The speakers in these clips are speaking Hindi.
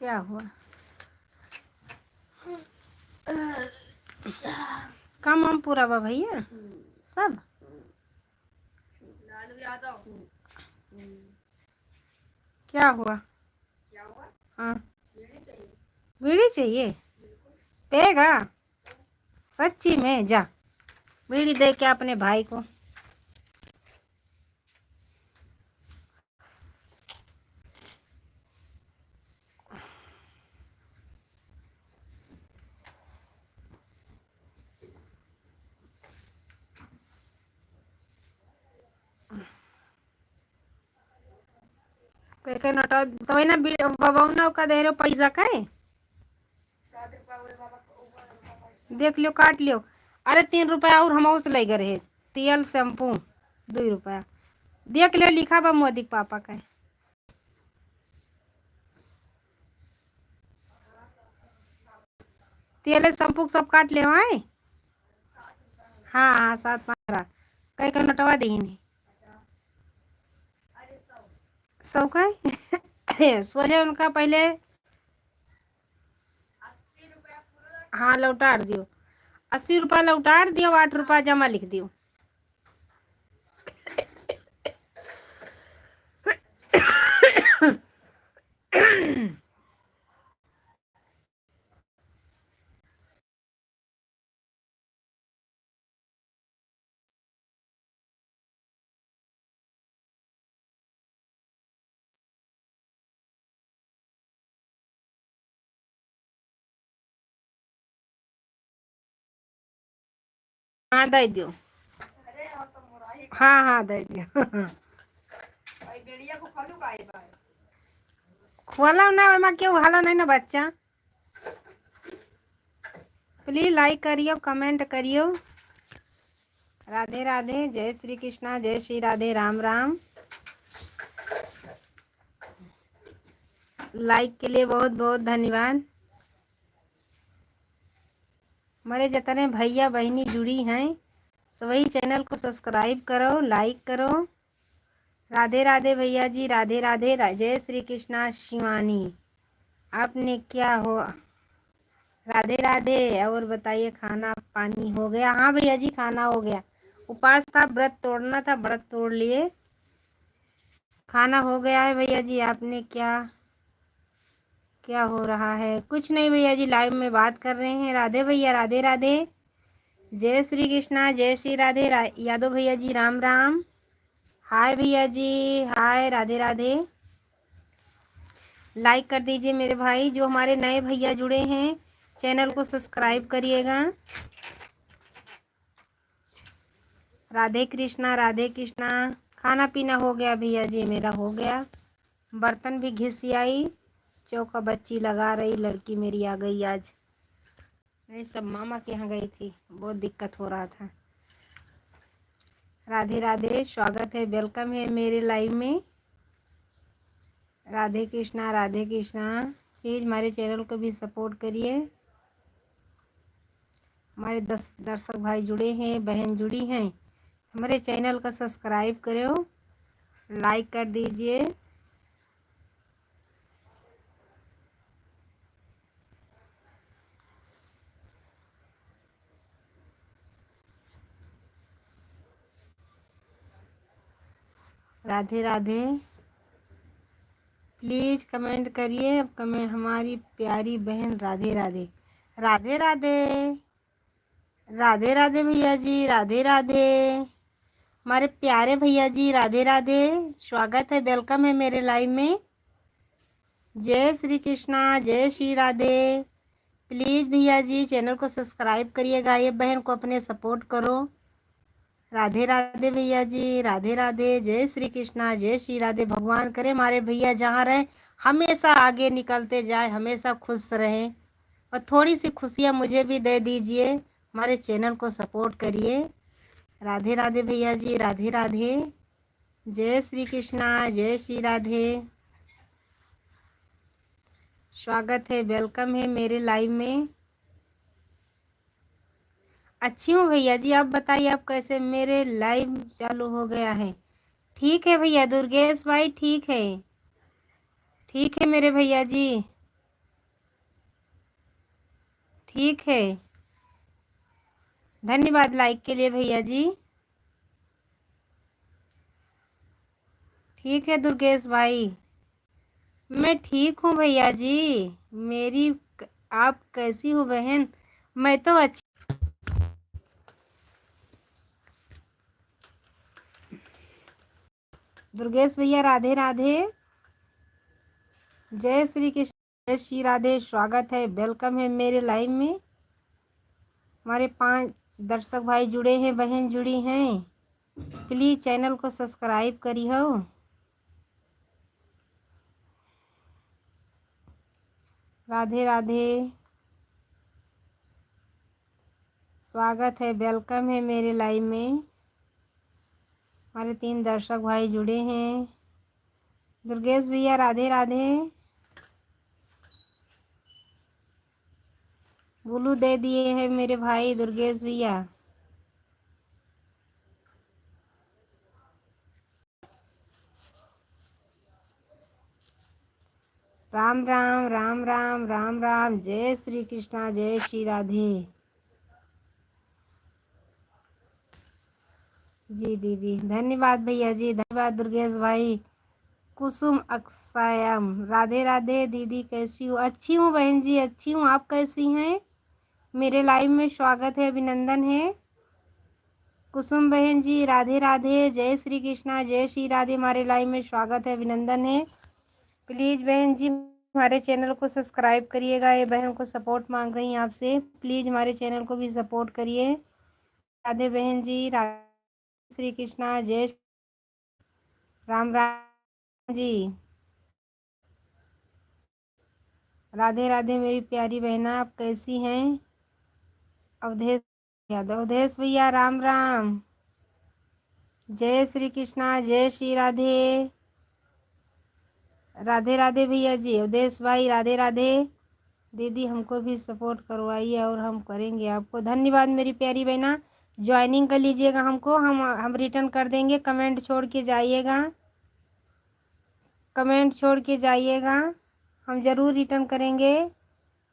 क्या हुआ? काम वाम पूरा बा भैया सब? क्या हुआ? हाँ, बीड़ी चाहिए? पेगा? सच्ची में? जा बीड़ी दे के अपने भाई को। के नटा तो ना बबौना का दे रहे पैसा का है? देख लियो, काट लियो। अरे 3 रुपया और हम से ले गए रहे। तेल शैम्पू 2 रुपया। देख लियो, लिखा बा मोदी के पापा का। तेल शैम्पू सब काट ले आए। हाँ हाँ, 7-15 कई का नटवा दी नहीं। 100 का सोचे उनका पहले। हाँ, लौटार दियो। 80 रुपया लौटार दियो, 8 रुपया जमा लिख दियो। हाँ दे दियो। हाँ हाँ दे दियो। खोला ना ओमा क्यों हाला नहीं ना बच्चा। प्लीज लाइक करियो, कमेंट करियो। राधे राधे, जय श्री कृष्णा, जय श्री राधे, राम राम। लाइक के लिए बहुत बहुत धन्यवाद। हमारे जितने भैया बहनी जुड़ी हैं सभी चैनल को सब्सक्राइब करो, लाइक करो। राधे राधे भैया जी, राधे राधे। जय श्री कृष्णा शिवानी, आपने क्या हो? राधे राधे। और बताइए, खाना पानी हो गया? हाँ भैया जी, खाना हो गया। उपवास था, व्रत तोड़ना था, व्रत तोड़ लिए। खाना हो गया है भैया जी। आपने क्या क्या हो रहा है? कुछ नहीं भैया जी, लाइव में बात कर रहे हैं। राधे भैया, राधे राधे। जय श्री कृष्णा, जय श्री राधे। यादव भैया जी, राम राम। हाय भैया जी, हाय, राधे राधे। लाइक कर दीजिए मेरे भाई। जो हमारे नए भैया जुड़े हैं चैनल को सब्सक्राइब करिएगा। राधे कृष्णा, राधे कृष्णा। खाना पीना हो गया भैया जी, मेरा हो गया। बर्तन भी घिसियाई। चौका बच्ची लगा रही, लड़की मेरी आ गई आज। मैं सब मामा के यहाँ गई थी, बहुत दिक्कत हो रहा था। राधे राधे, स्वागत है, वेलकम है मेरे लाइव में। राधे कृष्णा, राधे कृष्णा। प्लीज़ हमारे चैनल को भी सपोर्ट करिए। हमारे 10 दर्शक भाई जुड़े हैं, बहन जुड़ी हैं, हमारे चैनल का सब्सक्राइब करो, लाइक कर दीजिए। राधे राधे। प्लीज़ कमेंट करिए। कमेंट हमारी प्यारी बहन। राधे राधे, राधे राधे। राधे राधे भैया जी, राधे राधे। हमारे प्यारे भैया जी, राधे राधे। स्वागत है, वेलकम है मेरे लाइव में। जय श्री कृष्णा, जय श्री राधे। प्लीज़ भैया जी चैनल को सब्सक्राइब करिएगा, ये बहन को अपने सपोर्ट करो। राधे राधे भैया जी, राधे राधे। जय श्री कृष्णा, जय श्री राधे। भगवान करे हमारे भैया जहाँ रहें हमेशा आगे निकलते जाए, हमेशा खुश रहें। और थोड़ी सी खुशियाँ मुझे भी दे दीजिए, हमारे चैनल को सपोर्ट करिए। राधे राधे भैया जी, राधे राधे। जय श्री कृष्णा, जय श्री राधे। स्वागत है, वेलकम है मेरे लाइव में। अच्छी हूँ भैया जी, आप बताइए आप कैसे? मेरे लाइव चालू हो गया है। ठीक है भैया दुर्गेश भाई, ठीक है। ठीक है मेरे भैया जी, ठीक है। धन्यवाद लाइक के लिए भैया जी। ठीक है दुर्गेश भाई, मैं ठीक हूँ भैया जी। मेरी आप कैसी हो बहन? मैं तो अच्छी। दुर्गेश भैया राधे राधे, जय श्री कृष्ण, जय श्री राधे। स्वागत है, वेलकम है मेरे लाइव में। हमारे 5 दर्शक भाई जुड़े हैं, बहन जुड़ी हैं। प्लीज़ चैनल को सब्सक्राइब करी हो। राधे राधे, स्वागत है, वेलकम है मेरे लाइव में। हमारे 3 दर्शक भाई जुड़े हैं। दुर्गेश भैया राधे राधे, बुलू दे दिए हैं मेरे भाई दुर्गेश भैया। राम राम राम राम राम राम, जय श्री कृष्णा, जय श्री राधे। जी दीदी, धन्यवाद भैया जी, धन्यवाद दुर्गेश भाई। कुसुम अक्षयम, राधे राधे दीदी, कैसी हो? अच्छी हूँ बहन जी, अच्छी हूँ। आप कैसी हैं? मेरे लाइव में स्वागत है, अभिनंदन है। कुसुम बहन जी राधे राधे, जय श्री कृष्णा, जय श्री राधे। हमारे लाइव में स्वागत है, अभिनंदन है। प्लीज़ बहन जी हमारे चैनल को सब्सक्राइब करिएगा। ये बहन को सपोर्ट मांग रही हैं आपसे, प्लीज़ हमारे चैनल को भी सपोर्ट करिए। राधे बहन जी, राधे श्री कृष्णा, जय राम राम जी। राधे राधे मेरी प्यारी बहना, आप कैसी हैं? अवधेश यादव, अवधेश भैया राम राम, जय श्री कृष्णा, जय श्री राधे। राधे राधे भैया जी, अवधेश भाई राधे राधे। दीदी हमको भी सपोर्ट करवाइए और हम करेंगे आपको। धन्यवाद मेरी प्यारी बहना, ज्वाइनिंग कर लीजिएगा हमको, हम रिटर्न कर देंगे। कमेंट छोड़ के जाइएगा, कमेंट छोड़ के जाइएगा, हम ज़रूर रिटर्न करेंगे।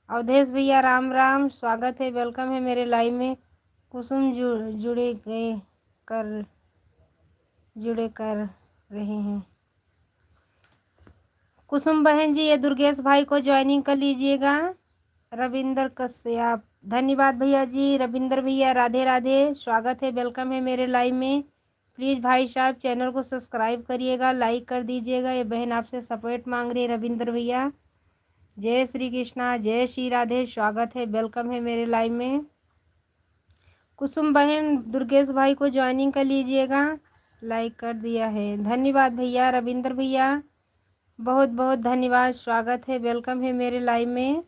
अवधेश भैया राम राम, स्वागत है, वेलकम है मेरे लाइव में। कुसुम कर जुड़े कर रहे हैं। कुसुम बहन जी, ये दुर्गेश भाई को ज्वाइनिंग कर लीजिएगा। रविंदर कश्यप, धन्यवाद भैया जी। रविंदर भैया राधे राधे, स्वागत है, वेलकम है मेरे लाइव में। प्लीज़ भाई साहब चैनल को सब्सक्राइब करिएगा, लाइक कर दीजिएगा। ये बहन आपसे सपोर्ट मांग रही है, रविंदर भैया। जय श्री कृष्णा, जय श्री राधे, स्वागत है, वेलकम है मेरे लाइव में। कुसुम बहन दुर्गेश भाई को ज्वाइनिंग कर लीजिएगा, लाइक कर दिया है। धन्यवाद भैया, रविंदर भैया बहुत बहुत धन्यवाद, स्वागत है, वेलकम है मेरे लाइव में।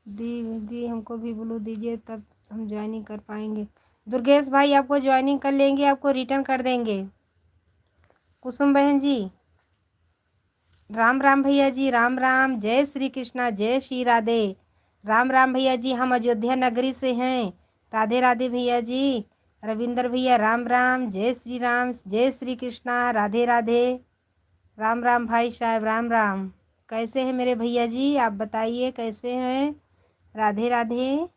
दी हमको भी ब्लू दीजिए, तब हम ज्वाइनिंग कर पाएंगे। दुर्गेश भाई आपको ज्वाइनिंग कर लेंगे, आपको रिटर्न कर देंगे। कुसुम बहन जी राम राम भैया जी, राम राम, जय श्री कृष्णा, जय श्री राधे। राम राम भैया जी, हम अयोध्या नगरी से हैं। राधे राधे भैया जी। रविंदर भैया राम राम, जय श्री राम, जय श्री कृष्णा, राधे राधे। राम राम भाई साहब, राम राम। कैसे हैं मेरे भैया जी, आप बताइए कैसे हैं? राधे राधे।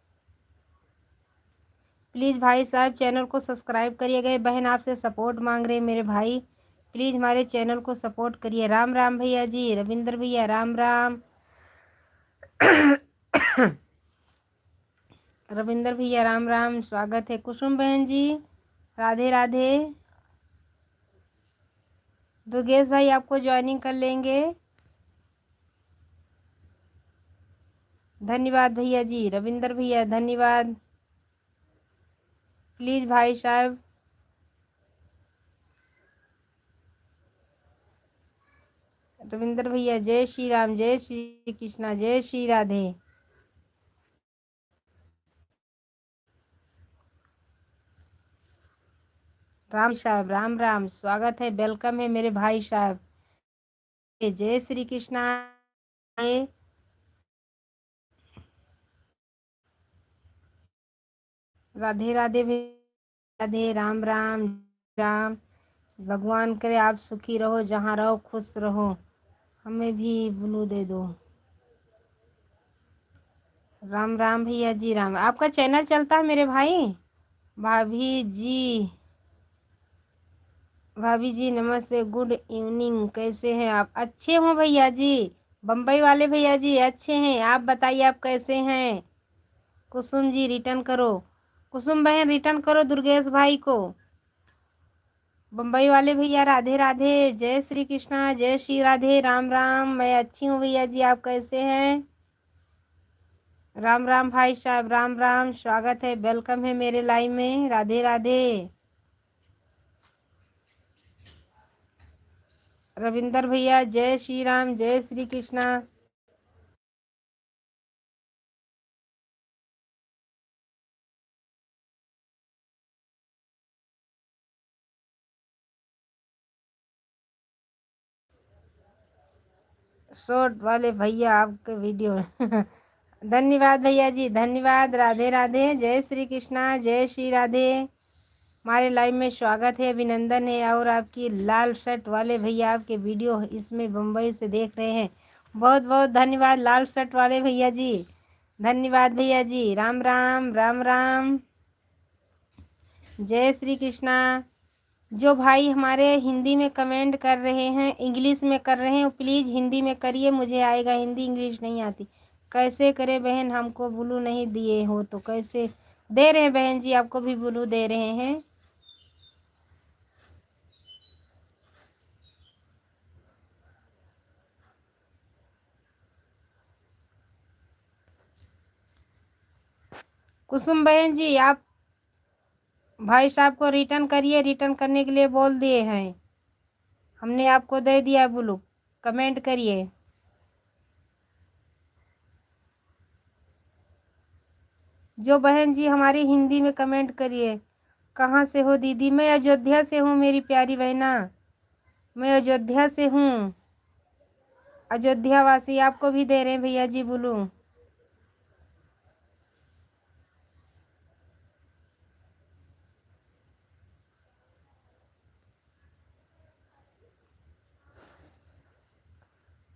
प्लीज़ भाई साहब चैनल को सब्सक्राइब करिएगा। बहन आपसे सपोर्ट मांग रहे हैं मेरे भाई, प्लीज़ हमारे चैनल को सपोर्ट करिए। राम राम भैया जी, रविंदर भैया राम राम। रविंदर भैया राम राम, स्वागत है। कुसुम बहन जी राधे राधे। दुर्गेश भाई आपको ज्वाइनिंग कर लेंगे। धन्यवाद भैया जी, रविंदर भैया धन्यवाद। प्लीज़ भाई साहब रविंदर भैया, जय श्री राम, जय श्री कृष्णा, जय श्री राधे। राम साहब राम राम, स्वागत है, वेलकम है मेरे भाई साहब। जय श्री कृष्णा। राधे राधे राधे, राम राम राम, भगवान करे आप सुखी रहो, जहाँ रहो खुश रहो। हमें भी ब्लू दे दो। राम राम भैया जी, राम। आपका चैनल चलता है मेरे भाई? भाभी जी, भाभी जी नमस्ते, गुड इवनिंग, कैसे हैं आप? अच्छे हो भैया जी। बम्बई वाले भैया जी अच्छे हैं, आप बताइए आप कैसे हैं? कुसुम जी रिटर्न करो, कुसुम बहन रिटर्न करो दुर्गेश भाई को। बम्बई वाले भैया राधे राधे, जय श्री कृष्णा, जय श्री राधे, राम राम। मैं अच्छी हूँ भैया जी, आप कैसे हैं? राम राम भाई साहब, राम राम, स्वागत है, वेलकम है मेरे लाइव में, राधे राधे। रविंदर भैया जय श्री राम, जय श्री कृष्णा। शॉर्ट वाले भैया आपके वीडियो धन्यवाद भैया जी, धन्यवाद, राधे राधे, जय श्री कृष्णा, जय श्री राधे। हमारे लाइव में स्वागत है, अभिनंदन है। और आपकी लाल शर्ट वाले भैया आपके वीडियो इसमें बम्बई से देख रहे हैं, बहुत बहुत धन्यवाद लाल शर्ट वाले भैया जी, धन्यवाद भैया जी। राम राम, राम राम, जय श्री कृष्णा। जो भाई हमारे हिंदी में कमेंट कर रहे हैं, इंग्लिश में कर रहे हैं, प्लीज़ हिंदी में करिए, मुझे आएगा, हिंदी इंग्लिश नहीं आती। कैसे करें बहन, हमको ब्लू नहीं दिए हो तो कैसे? दे रहे हैं बहन जी, आपको भी ब्लू दे रहे हैं। कुसुम बहन जी आप भाई साहब को रिटर्न करिए, रिटर्न करने के लिए बोल दिए हैं, हमने आपको दे दिया ब्लू, कमेंट करिए। जो बहन जी हमारी हिंदी में कमेंट करिए। कहाँ से हो दीदी? मैं अयोध्या से हूँ मेरी प्यारी बहना, मैं अयोध्या से हूँ, अयोध्या वासी। आपको भी दे रहे हैं भैया जी ब्लू।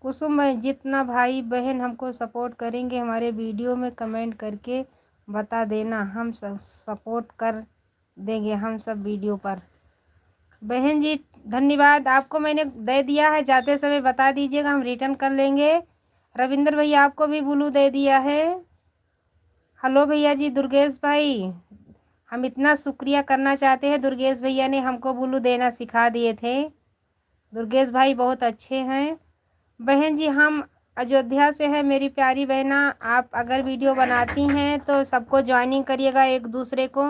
कुसुम भाई, जितना भाई बहन हमको सपोर्ट करेंगे हमारे वीडियो में कमेंट करके बता देना, हम सपोर्ट कर देंगे हम सब वीडियो पर। बहन जी धन्यवाद, आपको मैंने दे दिया है, जाते समय बता दीजिएगा, हम रिटर्न कर लेंगे। रविंद्र भैया आपको भी ब्लू दे दिया है। हेलो भैया जी, दुर्गेश भाई, हम इतना शुक्रिया करना चाहते हैं, दुर्गेश भैया ने हमको ब्लू देना सिखा दिए थे। दुर्गेश भाई बहुत अच्छे हैं। बहन जी हम अयोध्या से हैं मेरी प्यारी बहना, आप अगर वीडियो बनाती हैं तो सबको ज्वाइनिंग करिएगा, एक दूसरे को,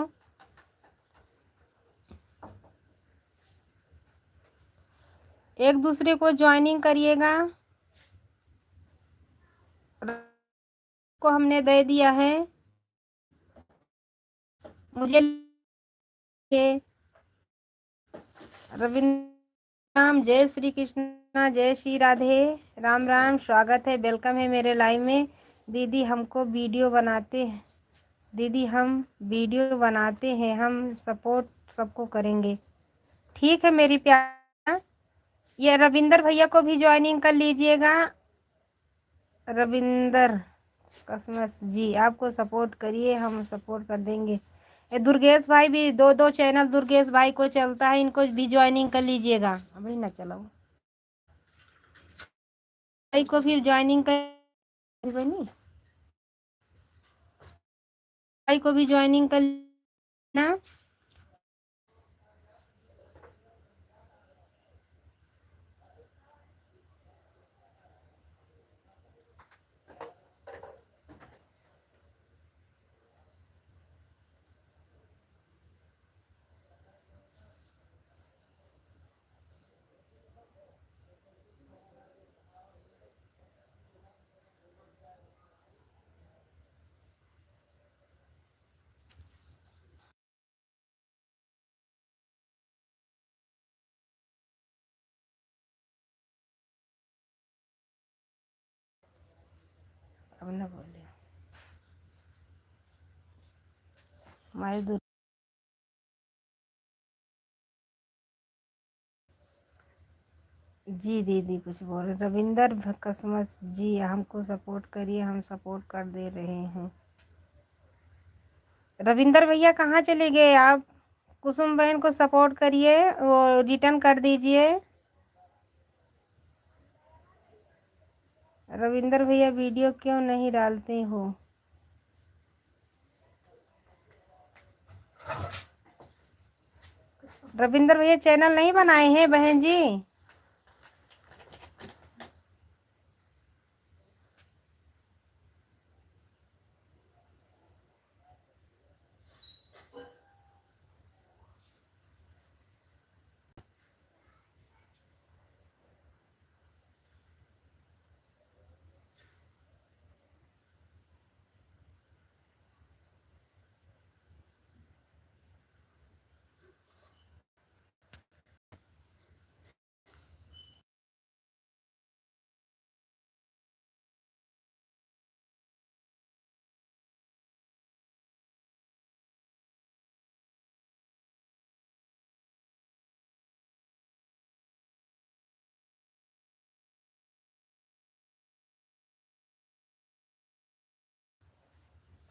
एक दूसरे को ज्वाइनिंग करिएगा। को हमने दे दिया है, मुझे रविंद्र राम, जय श्री कृष्णा, जय श्री राधे, राम राम, स्वागत है, वेलकम है मेरे लाइव में। दीदी हमको वीडियो बनाते हैं, दीदी हम वीडियो बनाते हैं, हम सपोर्ट सबको करेंगे। ठीक है मेरी प्यार, ये रविंदर भैया को भी ज्वाइनिंग कर लीजिएगा। रविंदर कसमस जी आपको सपोर्ट करिए, हम सपोर्ट कर देंगे। ये दुर्गेश भाई भी, दो दो चैनल दुर्गेश भाई को चलता है, इनको भी ज्वाइनिंग कर लीजिएगा। अभी ना चलाओ भाई को फिर ज्वाइनिंग कर, बनी भाई को भी ज्वाइनिंग कर ना। अब ना बोले हमारे जी दीदी कुछ बोल रहे, रविंदर कसमस जी हमको सपोर्ट करिए, हम सपोर्ट कर दे रहे हैं। रविंदर भैया कहाँ चले गए आप? कुसुम बहन को सपोर्ट करिए, वो रिटर्न कर दीजिए। रविंदर भैया वीडियो क्यों नहीं डालते हो? रविंदर भैया चैनल नहीं बनाए हैं बहन जी?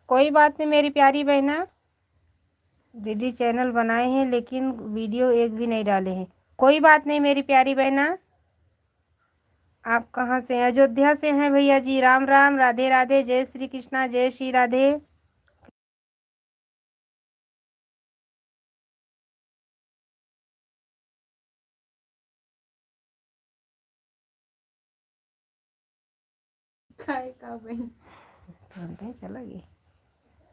कोई बात नहीं मेरी प्यारी बहना, दीदी चैनल बनाए हैं लेकिन वीडियो एक भी नहीं डाले हैं। कोई बात नहीं मेरी प्यारी बहना। आप कहाँ से हैं? अयोध्या से हैं भैया जी। राम राम, राधे राधे, जय श्री कृष्णा, जय श्री राधे। चला गया।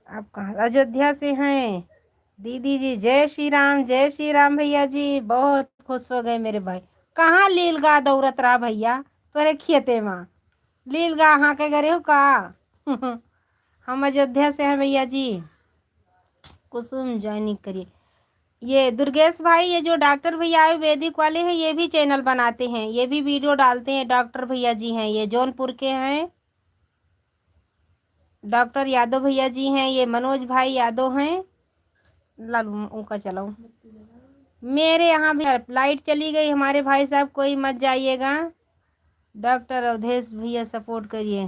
आप कहाँ? अयोध्या से हैं दीदी जी। जय श्री राम, जय श्री राम भैया जी। बहुत खुश हो गए मेरे भाई। कहाँ लीलगा दौड़त रहा भैया तोरे खेते माँ? लीलगा हाँ के गरे हो का? हम अयोध्या से हैं भैया जी। कुसुम ज्वाइनिंग करिए। ये दुर्गेश भाई, ये जो डॉक्टर भैया आयुर्वेदिक वाले हैं ये भी चैनल बनाते हैं, ये भी वीडियो डालते हैं। डॉक्टर भैया जी हैं, ये जौनपुर के हैं। डॉक्टर यादव भैया जी हैं, ये मनोज भाई यादव हैं। लालू उनका चलाऊं। मेरे यहाँ भी लाइट चली गई हमारे भाई साहब, कोई मत जाइएगा। डॉक्टर अवधेश भैया सपोर्ट करिए।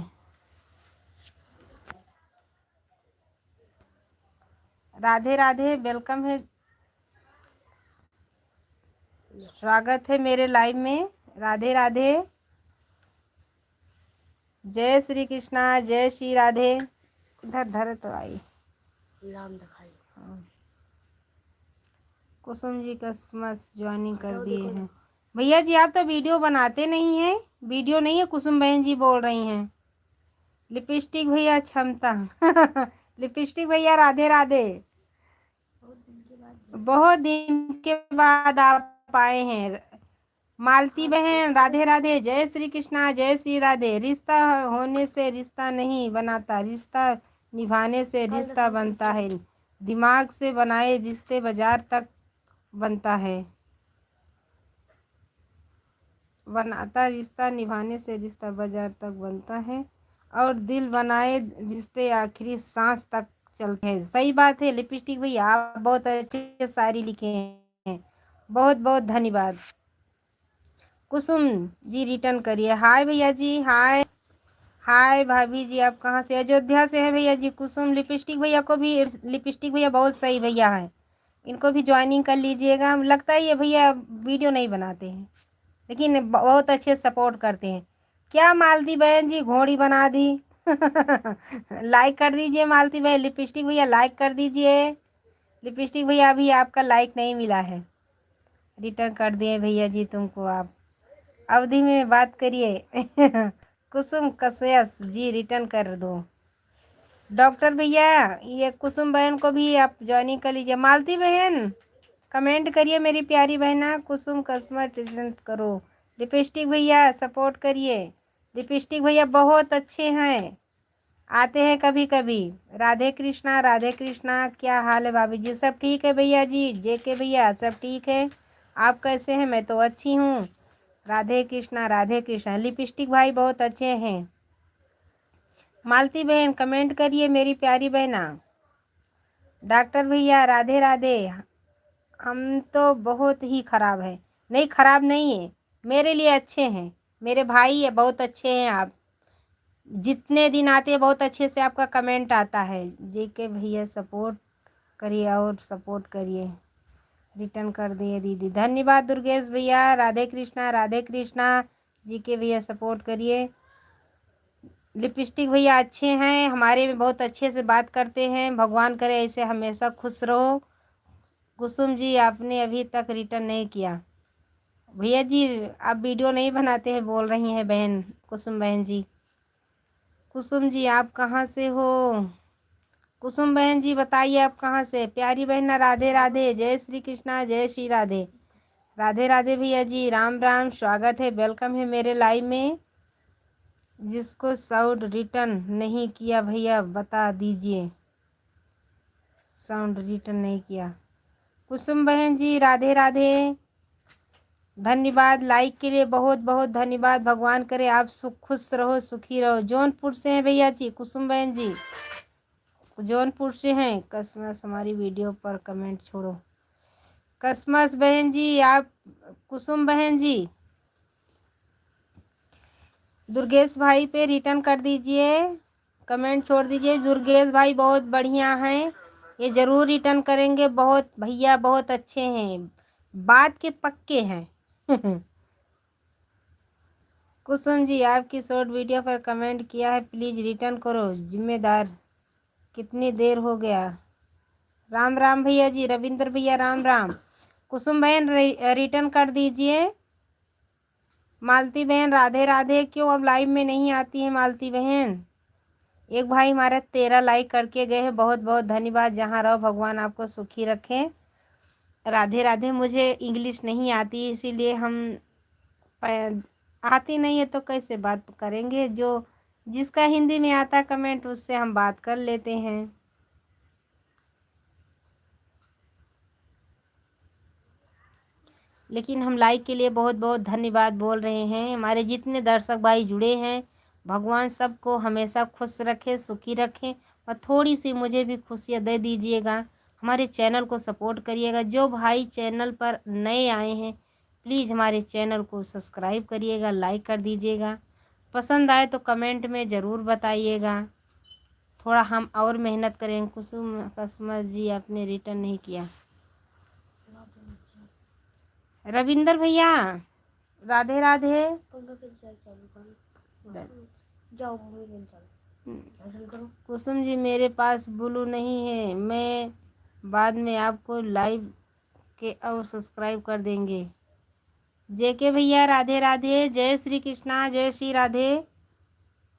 राधे राधे, वेलकम है, स्वागत है मेरे लाइव में। राधे राधे, जय श्री कृष्णा, जय श्री राधे। इधर धर तो आई नाम दिखाई। हाँ। कुसुम जी कसमस ज्वाइनिंग कर दिए हैं भैया जी। आप तो वीडियो बनाते नहीं हैं, वीडियो नहीं है। कुसुम बहन जी बोल रही हैं। लिपस्टिक भैया क्षमता। लिपस्टिक भैया राधे राधे। बहुत दिन के बाद आप आए हैं। मालती बहन राधे राधे, जय श्री कृष्णा, जय श्री राधे। रिश्ता होने से रिश्ता नहीं बनाता, रिश्ता निभाने से रिश्ता बनता है। दिमाग से बनाए रिश्ते बाजार तक बनता है, बनाता रिश्ता निभाने से रिश्ता बाजार तक बनता है, और दिल बनाए रिश्ते आखिरी सांस तक चलते हैं। सही बात है लिपस्टिक भैया, आप बहुत अच्छे शायरी लिखे हैं, बहुत बहुत धन्यवाद। कुसुम जी रिटर्न करिए। हाय भैया जी, हाय हाय भाभी जी। आप कहाँ से? अयोध्या से हैं भैया जी। कुसुम लिपस्टिक भैया को भी, लिपस्टिक भैया बहुत सही भैया हैं, इनको भी ज्वाइनिंग कर लीजिएगा। लगता है ये भैया वीडियो नहीं बनाते हैं लेकिन बहुत अच्छे सपोर्ट करते हैं। क्या मालती बहन जी घोड़ी बना दी? लाइक कर दीजिए मालती बहन। लिपस्टिक भैया लाइक कर दीजिए। लिपस्टिक भैया अभी आपका लाइक नहीं मिला है, रिटर्न कर दिए भैया जी तुमको। आप अवधि में बात करिए। कुसुम कसयस जी रिटर्न कर दो। डॉक्टर भैया ये कुसुम बहन को भी आप ज्वाइनिंग कर लीजिए। मालती बहन कमेंट करिए मेरी प्यारी बहना। कुसुम कस्टमर ट्रीटमेंट करो। लिपस्टिक भैया सपोर्ट करिए। लिपस्टिक भैया बहुत अच्छे हैं, आते हैं कभी कभी। राधे कृष्णा, राधे कृष्णा। क्या हाल है भाभी जी? सब ठीक है भैया जी। जेके भैया सब ठीक है, आप कैसे हैं? मैं तो अच्छी हूँ। राधे कृष्णा, राधे कृष्णा। लिपस्टिक भाई बहुत अच्छे हैं। मालती बहन कमेंट करिए मेरी प्यारी बहना। डॉक्टर भैया राधे राधे। हम तो बहुत ही खराब है। नहीं खराब नहीं है, मेरे लिए अच्छे हैं, मेरे भाई है, बहुत अच्छे हैं आप। जितने दिन आते हैं बहुत अच्छे से आपका कमेंट आता है। जी के भैया सपोर्ट करिए और सपोर्ट करिए। रिटर्न कर दिए दीदी, धन्यवाद दुर्गेश भैया। राधे कृष्णा राधे कृष्णा। जी के भैया सपोर्ट करिए। लिपस्टिक भैया अच्छे हैं, हमारे में बहुत अच्छे से बात करते हैं। भगवान करे ऐसे हमेशा खुश रहो। कुसुम जी आपने अभी तक रिटर्न नहीं किया। भैया जी आप वीडियो नहीं बनाते हैं बोल रही हैं बहन कुसुम बहन जी। कुसुम जी आप कहाँ से हो? कुसुम बहन जी बताइए आप कहाँ से? प्यारी बहन ना, राधे राधे, जय श्री कृष्णा, जय श्री राधे। राधे राधे भैया जी, राम राम, स्वागत है, वेलकम है मेरे लाइव में। जिसको साउंड रिटर्न नहीं किया भैया बता दीजिए। साउंड रिटर्न नहीं किया। कुसुम बहन जी राधे राधे, धन्यवाद लाइक के लिए, बहुत बहुत धन्यवाद। भगवान करे आप खुश रहो, सुखी रहो। जौनपुर से हैं भैया जी कुसुम बहन जी, जौनपुर से हैं। कसमस हमारी वीडियो पर कमेंट छोड़ो। कसमस बहन जी आप, कुसुम बहन जी दुर्गेश भाई पे रिटर्न कर दीजिए, कमेंट छोड़ दीजिए। दुर्गेश भाई बहुत बढ़िया हैं, ये ज़रूर रिटर्न करेंगे। बहुत भैया बहुत अच्छे हैं, बात के पक्के हैं। कुसुम जी आपकी शॉर्ट वीडियो पर कमेंट किया है, प्लीज़ रिटर्न करो, जिम्मेदार। कितनी देर हो गया? राम राम भैया जी, रविंद्र भैया राम राम। कुसुम बहन रिटर्न कर दीजिए। मालती बहन राधे राधे, क्यों अब लाइव में नहीं आती है मालती बहन? एक भाई हमारे 13 लाइक करके गए हैं, बहुत बहुत धन्यवाद। जहाँ रहो भगवान आपको सुखी रखें। राधे राधे। मुझे इंग्लिश नहीं आती इसीलिए हम आती नहीं है तो कैसे बात करेंगे। जो जिसका हिंदी में आता कमेंट उससे हम बात कर लेते हैं। लेकिन हम लाइक के लिए बहुत बहुत धन्यवाद बोल रहे हैं। हमारे जितने दर्शक भाई जुड़े हैं, भगवान सबको हमेशा खुश रखे, सुखी रखें। और थोड़ी सी मुझे भी खुशियाँ दे दीजिएगा। हमारे चैनल को सपोर्ट करिएगा। जो भाई चैनल पर नए आए हैं प्लीज़ हमारे चैनल को सब्सक्राइब करिएगा, लाइक कर दीजिएगा। पसंद आए तो कमेंट में ज़रूर बताइएगा। थोड़ा हम और मेहनत करें। कुसुम कस्टमर जी आपने रिटर्न नहीं किया। रविंदर भैया राधे राधे। कुसुम जी मेरे पास ब्लू नहीं है, मैं बाद में आपको लाइव के और सब्सक्राइब कर देंगे। जेके भैया राधे राधे, जय श्री कृष्णा, जय श्री राधे।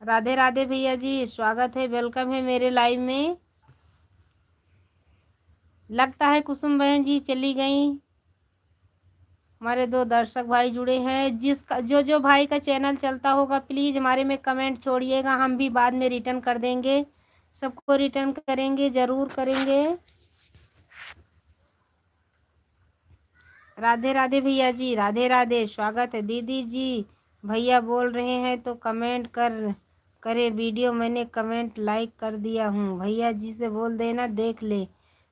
राधे राधे भैया जी, स्वागत है, वेलकम है मेरे लाइव में। लगता है कुसुम बहन जी चली गई। हमारे 2 दर्शक भाई जुड़े हैं। जिसका जो भाई का चैनल चलता होगा प्लीज़ हमारे में कमेंट छोड़िएगा, हम भी बाद में रिटर्न कर देंगे। सबको रिटर्न करेंगे, ज़रूर करेंगे। राधे राधे भैया जी, राधे राधे, स्वागत है दीदी जी। भैया बोल रहे हैं तो कमेंट करे वीडियो, मैंने कमेंट लाइक कर दिया हूँ। भैया जी से बोल देना देख ले।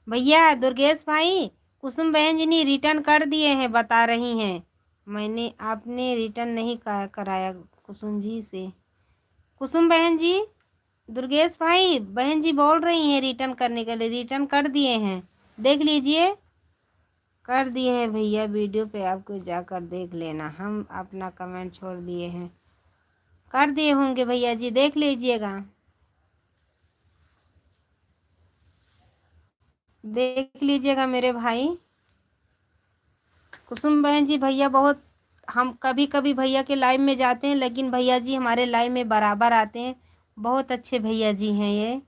भैया दुर्गेश भाई कुसुम बहन जी ने रिटर्न कर दिए हैं बता रही हैं। मैंने आपने रिटर्न नहीं कराया कुसुम जी से। कुसुम बहन जी, दुर्गेश भाई बहन जी बोल रही हैं रिटर्न करने के लिए, रिटर्न कर दिए हैं, देख लीजिए। कर दिए हैं भैया, वीडियो पे आपको जाकर देख लेना। हम अपना कमेंट छोड़ दिए हैं, कर दिए होंगे भैया जी, देख लीजिएगा, देख लीजिएगा मेरे भाई। कुसुम बहन जी भैया बहुत, हम कभी कभी भैया के लाइव में जाते हैं लेकिन भैया जी हमारे लाइव में बराबर आते हैं। बहुत अच्छे भैया जी हैं ये।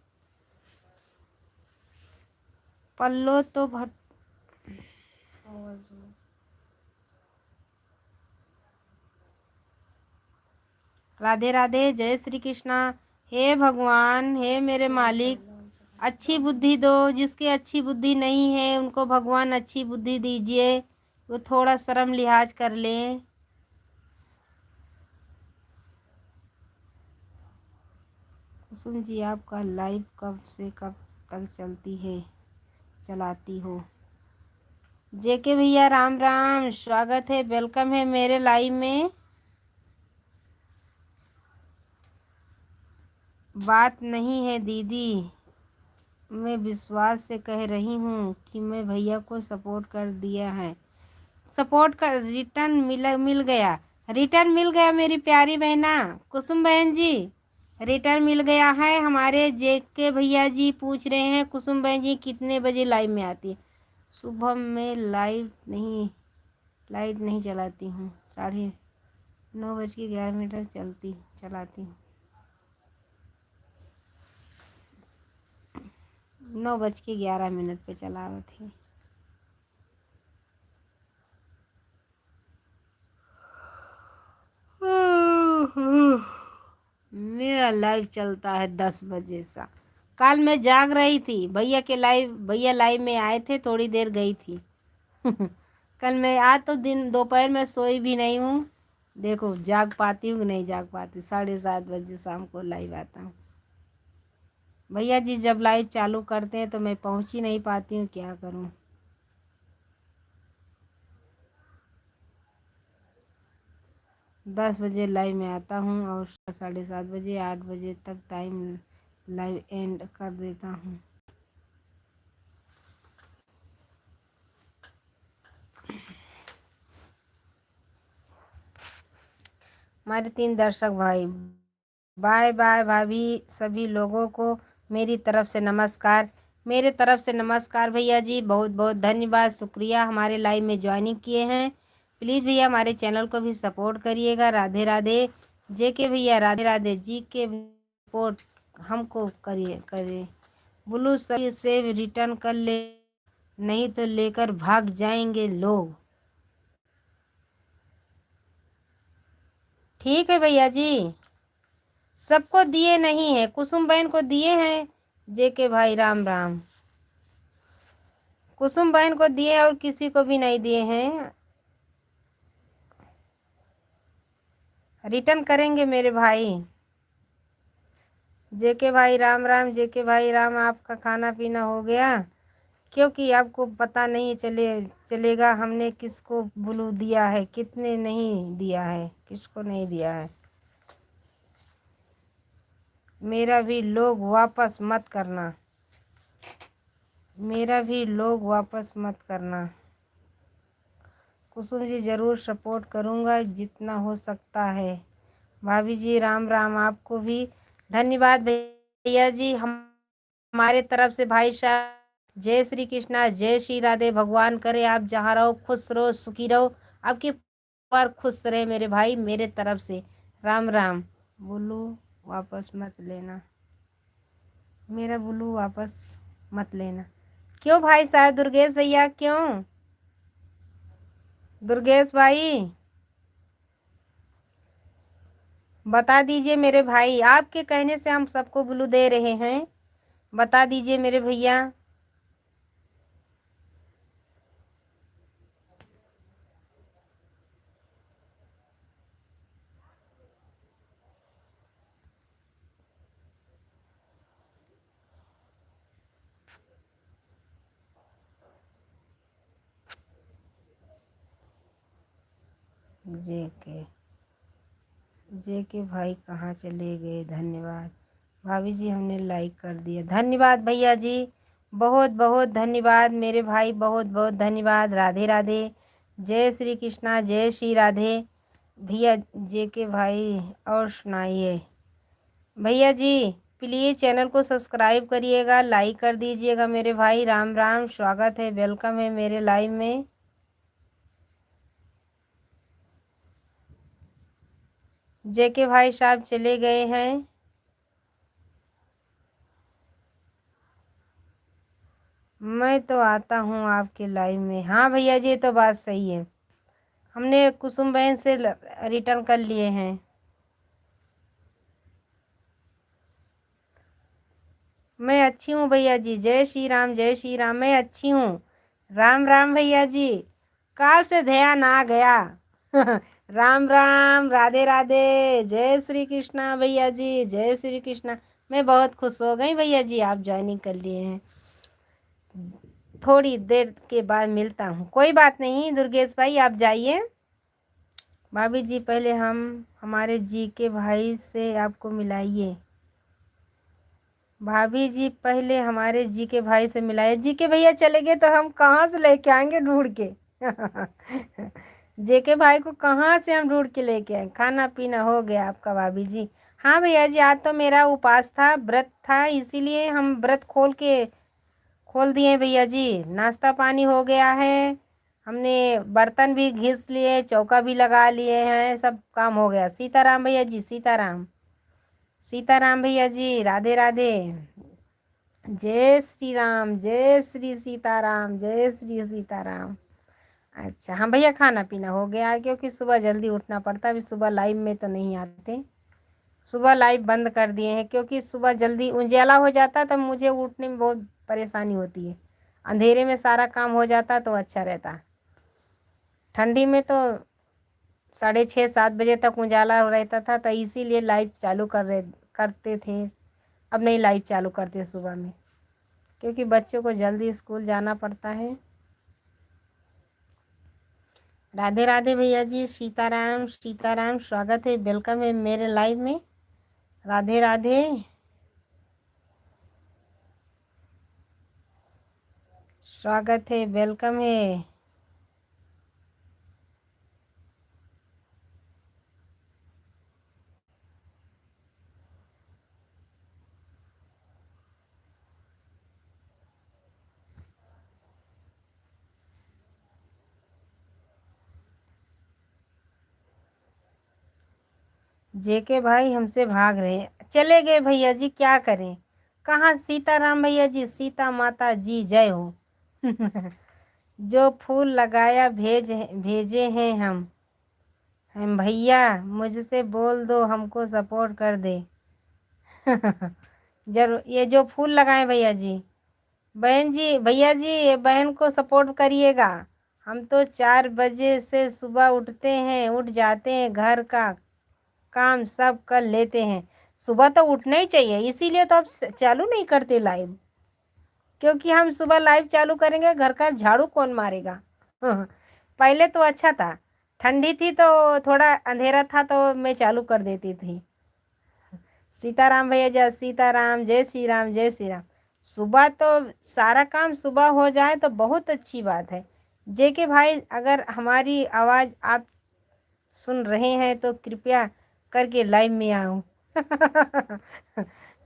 पल्लो तो राधे राधे, जय श्री कृष्णा। हे भगवान, हे मेरे मालिक, अच्छी बुद्धि दो। जिसकी अच्छी बुद्धि नहीं है उनको भगवान अच्छी बुद्धि दीजिए, वो थोड़ा शर्म लिहाज कर लें। कुसुम जी आपका लाइव कब से कब तक चलाती हो? जेके भैया राम राम, स्वागत है, वेलकम है मेरे लाइव में। बात नहीं है दीदी, मैं विश्वास से कह रही हूँ कि मैं भैया को सपोर्ट कर दिया है। सपोर्ट कर रिटर्न मिल गया। रिटर्न मिल गया मेरी प्यारी बहना कुसुम बहन जी। रिटर्न मिल गया है। हमारे जेके भैया जी पूछ रहे हैं कुसुम बहन जी कितने बजे लाइव में आती है। सुबह में लाइट नहीं चलाती हूँ, 9:11 चलाती हूँ। 9:11 पे चला रही थी। मेरा लाइव चलता है 10 बजे सा। कल मैं जाग रही थी, भैया लाइव में आए थे, थोड़ी देर गई थी। कल मैं आज तो दोपहर में सोई भी नहीं हूँ। देखो जाग पाती हूँ कि नहीं जाग पाती। 7:30 बजे शाम को लाइव आता हूँ। भैया जी जब लाइव चालू करते हैं तो मैं पहुँच ही नहीं पाती हूँ, क्या करूँ। 10 बजे लाइव में आता हूँ और 7:30 बजे 8 बजे तक टाइम लाइव एंड कर देता हूँ। हमारे 3 दर्शक भाई, बाय बाय भाभी, सभी लोगों को मेरी तरफ से नमस्कार। मेरे तरफ से नमस्कार भैया जी, बहुत बहुत धन्यवाद, शुक्रिया हमारे लाइव में ज्वाइनिंग किए हैं। प्लीज़ भैया हमारे चैनल को भी सपोर्ट करिएगा। राधे राधे। जेके भैया राधे राधे। जी के सपोर्ट हमको करिए। ब्लू सही से रिटर्न कर ले, नहीं तो लेकर भाग जाएंगे लोग। ठीक है भैया जी, सबको दिए नहीं है, कुसुम बहन को दिए हैं। जेके भाई राम राम। कुसुम बहन को दिए और किसी को भी नहीं दिए हैं। रिटर्न करेंगे मेरे भाई। जेके भाई राम राम। जेके भाई राम, आपका खाना पीना हो गया? क्योंकि आपको पता नहीं चलेगा हमने किसको ब्लू दिया है, कितने नहीं दिया है, किसको नहीं दिया है। मेरा भी लोग वापस मत करना। मेरा भी लोग वापस मत करना। कुसुम जी ज़रूर सपोर्ट करूँगा जितना हो सकता है। भाभी जी राम राम, आपको भी धन्यवाद भैया जी। हमारे तरफ से भाई साहब जय श्री कृष्णा, जय श्री राधे। भगवान करे आप जहाँ रहो खुश रहो, सुखी रहो, आपके परिवार खुश रहे मेरे भाई। मेरे तरफ से राम राम। बुल्लू वापस मत लेना, मेरा बुल्लू वापस मत लेना। क्यों भाई साहब दुर्गेश भैया, क्यों दुर्गेश भाई बता दीजिए मेरे भाई। आपके कहने से हम सबको ब्लू दे रहे हैं, बता दीजिए मेरे भैया। जेके जेके भाई कहाँ चले गए? धन्यवाद भाभी जी, हमने लाइक कर दिया। धन्यवाद भैया जी, बहुत बहुत धन्यवाद मेरे भाई, बहुत बहुत धन्यवाद। राधे राधे। जय श्री कृष्णा, जय श्री राधे। भैया जेके भाई और सुनाइए। भैया जी प्लीज़ चैनल को सब्सक्राइब करिएगा, लाइक कर दीजिएगा मेरे भाई। राम राम, स्वागत है, वेलकम है मेरे लाइव में। जेके भाई साहब चले गए हैं। मैं तो आता हूँ आपके लाइव में। हाँ भैया जी, ये तो बात सही है, हमने कुसुम बहन से रिटर्न कर लिए हैं। मैं अच्छी हूँ भैया जी, जय श्री राम, जय श्री राम, मैं अच्छी हूँ। राम राम भैया जी, काल से ध्यान आ गया। राम राम, राधे राधे, जय श्री कृष्णा भैया जी, जय श्री कृष्णा। मैं बहुत खुश हो गई भैया जी, आप ज्वाइनिंग कर लिए हैं। थोड़ी देर के बाद मिलता हूँ। कोई बात नहीं दुर्गेश भाई, आप जाइए। भाभी जी पहले हमारे जी के भाई से आपको मिलाइए। भाभी जी पहले हमारे जी के भाई से मिलाइए। जी के भैया चले गए तो हम कहाँ से लेके आएंगे ढूंढ के? जे के भाई को कहाँ से हम ढूंढ के लेके आए? खाना पीना हो गया आपका भाभी जी? हाँ भैया जी, आज तो मेरा उपवास था, व्रत था, इसीलिए हम व्रत खोल दिए भैया जी। नाश्ता पानी हो गया है, हमने बर्तन भी घिस लिए, चौका भी लगा लिए हैं, सब काम हो गया। सीताराम भैया जी, सीताराम। सीताराम भैया जी, राधे राधे। जय श्री राम, जय श्री सीताराम, जय श्री सीताराम। अच्छा हाँ भैया, खाना पीना हो गया, क्योंकि सुबह जल्दी उठना पड़ता है। अभी सुबह लाइव में तो नहीं आते, सुबह लाइव बंद कर दिए हैं, क्योंकि सुबह जल्दी उजाला हो जाता तब मुझे उठने में बहुत परेशानी होती है। अंधेरे में सारा काम हो जाता तो अच्छा रहता। ठंडी में तो 6:30-7 बजे तक उजाला रहता था, तो इसीलिए लाइव चालू करते थे। अब नहीं लाइव चालू करते सुबह में, क्योंकि बच्चों को जल्दी स्कूल जाना पड़ता है। राधे राधे भैया जी, सीताराम सीताराम, स्वागत है, वेलकम है मेरे लाइव में। राधे राधे, स्वागत है, वेलकम है। जेके भाई हमसे भाग रहे, चले गए भैया जी, क्या करें? कहाँ? सीताराम भैया जी, सीता माता जी जय हो। जो फूल लगाया भेजे हैं हम भैया, मुझसे बोल दो हमको सपोर्ट कर दे। जरूर, ये जो फूल लगाए भैया जी, बहन जी, भैया जी, ये बहन को सपोर्ट करिएगा। हम तो 4 बजे से सुबह उठते हैं, उठ जाते हैं, घर का काम सब कर लेते हैं। सुबह तो उठना ही चाहिए, इसीलिए तो अब चालू नहीं करते लाइव, क्योंकि हम सुबह लाइव चालू करेंगे, घर का झाड़ू कौन मारेगा? पहले तो अच्छा था, ठंडी थी तो थोड़ा अंधेरा था तो मैं चालू कर देती थी। सीताराम भैया, जय सीताराम, जय श्री राम, जय श्री राम। सुबह तो सारा काम सुबह हो जाए तो बहुत अच्छी बात है। जेके भाई, अगर हमारी आवाज़ आप सुन रहे हैं तो कृपया करके लाइव में आओ।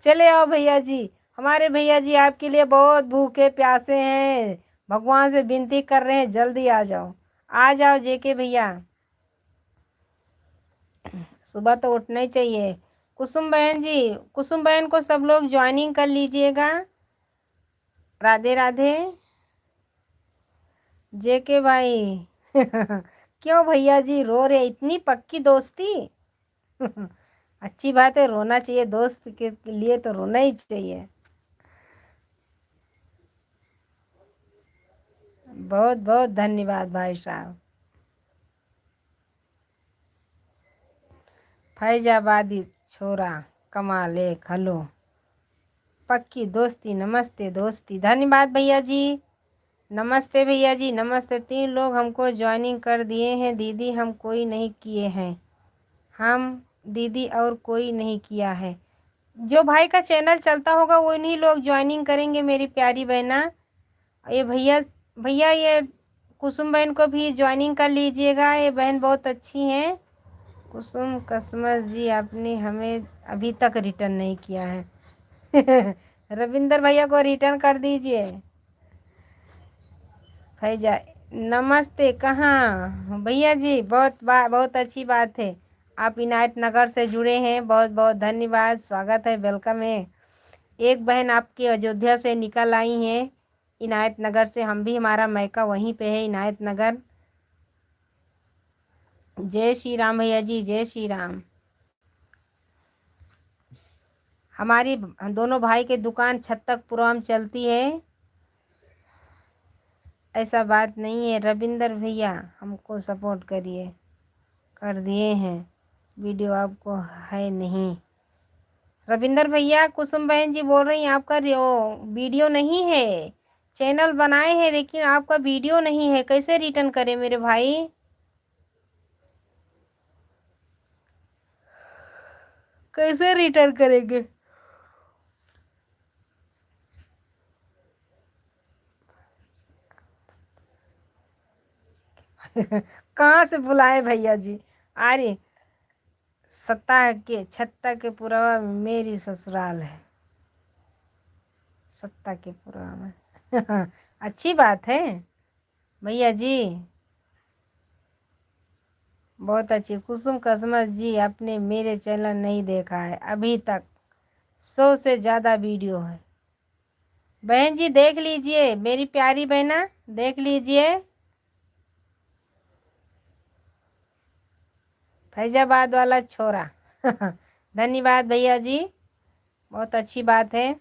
चले आओ भैया जी, हमारे भैया जी आपके लिए बहुत भूखे प्यासे हैं, भगवान से विनती कर रहे हैं, जल्दी आ जाओ, आ जाओ जेके भैया। सुबह तो उठना ही चाहिए। कुसुम बहन जी, कुसुम बहन को सब लोग ज्वाइनिंग कर लीजिएगा। राधे राधे। जेके भाई। क्यों भैया जी रो रहे? इतनी पक्की दोस्ती? अच्छी बात है, रोना चाहिए, दोस्त के लिए तो रोना ही चाहिए। बहुत बहुत धन्यवाद भाई साहब। फैजाबादी छोरा, कमाल एक, हेलो, पक्की दोस्ती, नमस्ते दोस्ती, धन्यवाद भैया जी। नमस्ते भैया जी, नमस्ते। 3 लोग हमको ज्वाइनिंग कर दिए हैं दीदी, हम कोई नहीं किए हैं, हम दीदी और कोई नहीं किया है। जो भाई का चैनल चलता होगा वो इन्हीं लोग ज्वाइनिंग करेंगे मेरी प्यारी बहना। ये भैया, भैया ये कुसुम बहन को भी ज्वाइनिंग कर लीजिएगा, ये बहन बहुत अच्छी हैं। कुसुम कस्मत जी, आपने हमें अभी तक रिटर्न नहीं किया है। रविंदर भैया को रिटर्न कर दीजिए। फैजा, नमस्ते। कहाँ भैया जी? बहुत अच्छी बात है, आप इनायत नगर से जुड़े हैं, बहुत बहुत धन्यवाद, स्वागत है, वेलकम है। एक बहन आपकी अयोध्या से निकल आई हैं, इनायत नगर से, हम भी, हमारा मायका वहीं पे है, इनायत नगर। जय श्री राम भैया जी, जय श्री राम। हमारी दोनों भाई के दुकान छत्तकपुरम चलती है, ऐसा बात नहीं है। रविंदर भैया हमको सपोर्ट करिए, कर दिए हैं, वीडियो आपको है नहीं। रविंदर भैया, कुसुम बहन जी बोल रही हैं आपका वीडियो नहीं है, चैनल बनाए हैं लेकिन आपका वीडियो नहीं है, कैसे रिटर्न करें मेरे भाई? कैसे रिटर्न करेंगे? कहाँ से बुलाए भैया जी? अरे सत्ता के छत्ता के पुरवा में मेरी ससुराल है, सत्ता के पुरवा में। अच्छी बात है भैया जी, बहुत अच्छी। कुसुम कसमत जी, आपने मेरे चैनल नहीं देखा है अभी तक, 100 से ज़्यादा वीडियो है। बहन जी देख लीजिए, मेरी प्यारी बहना देख लीजिए। फैजाबाद वाला छोरा। धन्यवाद भैया जी, बहुत अच्छी बात है।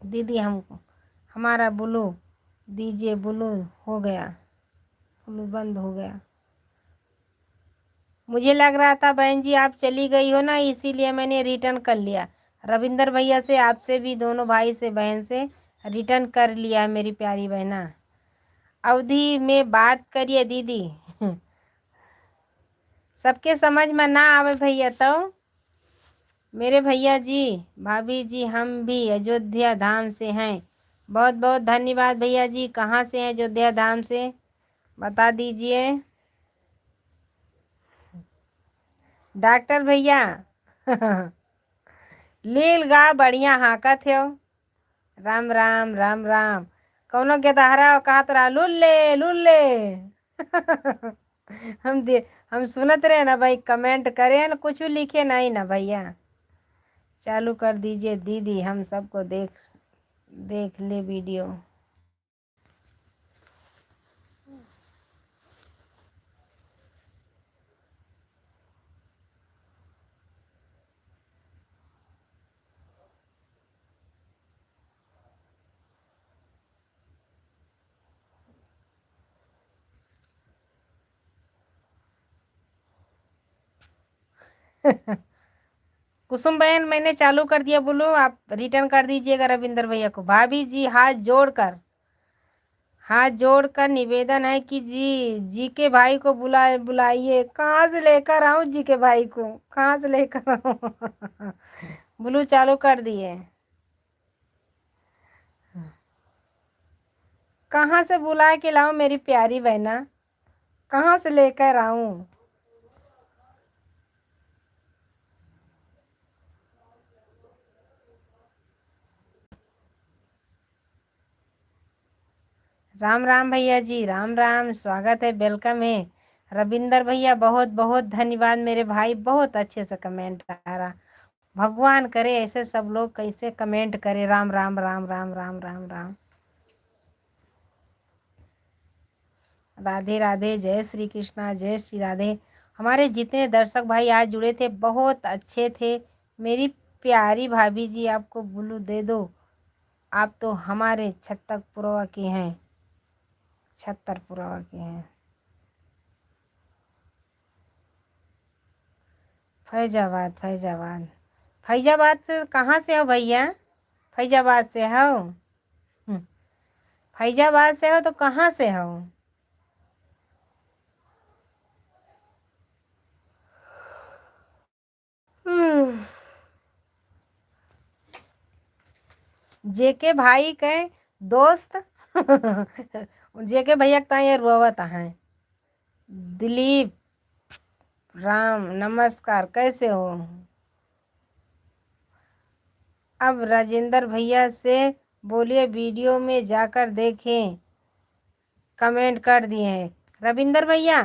दीदी हमको हमारा ब्लू दीजिए, ब्लू हो गया, ब्लू बंद हो गया। मुझे लग रहा था बहन जी आप चली गई हो ना, इसीलिए मैंने रिटर्न कर लिया। रविंदर भैया से, आपसे भी, दोनों भाई से बहन से रिटर्न कर लिया है मेरी प्यारी बहना। अवधि में बात करिए दीदी। सबके समझ में ना आवे भैया तो मेरे भैया जी भाभी जी, हम भी अयोध्या धाम से हैं। बहुत बहुत धन्यवाद भैया जी। कहाँ से हैं अयोध्या धाम से, बता दीजिए। डॉक्टर भैया। लील गा बढ़िया हाकत हो। राम राम राम राम। कौनो के दहरा कहा तरा लुल्ले लुल्ले। हम सुनत रहे ना भाई, कमेंट करे ना, कुछ लिखे नहीं ना भैया। चालू कर दीजिए दीदी, हम सबको देख देख ले वीडियो। कुसुम बहन मैंने चालू कर दिया, बोलो आप रिटर्न कर दीजिएगा रविंदर भैया को। भाभी जी हाथ जोड़कर निवेदन है कि जी के भाई को बुलाइए। कहाँ से लेकर आऊँ जी के भाई को, कहाँ से लेकर आऊँ? ब्लू चालू कर दिए। कहाँ से बुला के लाऊं मेरी प्यारी बहना, कहाँ से लेकर आऊं? राम राम भैया जी, राम राम, स्वागत है, वेलकम है। रविंदर भैया बहुत बहुत धन्यवाद मेरे भाई, बहुत अच्छे से कमेंट आ रहा। भगवान करे ऐसे सब लोग कैसे कमेंट करे। राम राम राम राम राम राम राम। राधे राधे, जय श्री कृष्णा, जय श्री राधे। हमारे जितने दर्शक भाई आज जुड़े थे बहुत अच्छे थे। मेरी प्यारी भाभी जी आपको ब्लू दे दो, आप तो हमारे छत्तरपुरवा के हैं, छत्तरपुरवा के हैं। फैजाबाद फैजाबाद फैजाबाद से कहाँ से हो भैया? फैजाबाद से हो? हम्म, फैजाबाद से हो तो कहाँ से हो? जेके भाई के दोस्त। जेके भैया का ये रोवत हैं। दिलीप राम नमस्कार, कैसे हो? अब राजेंद्र भैया से बोलिए वीडियो में जाकर देखें, कमेंट कर दिए हैं। रविंदर भैया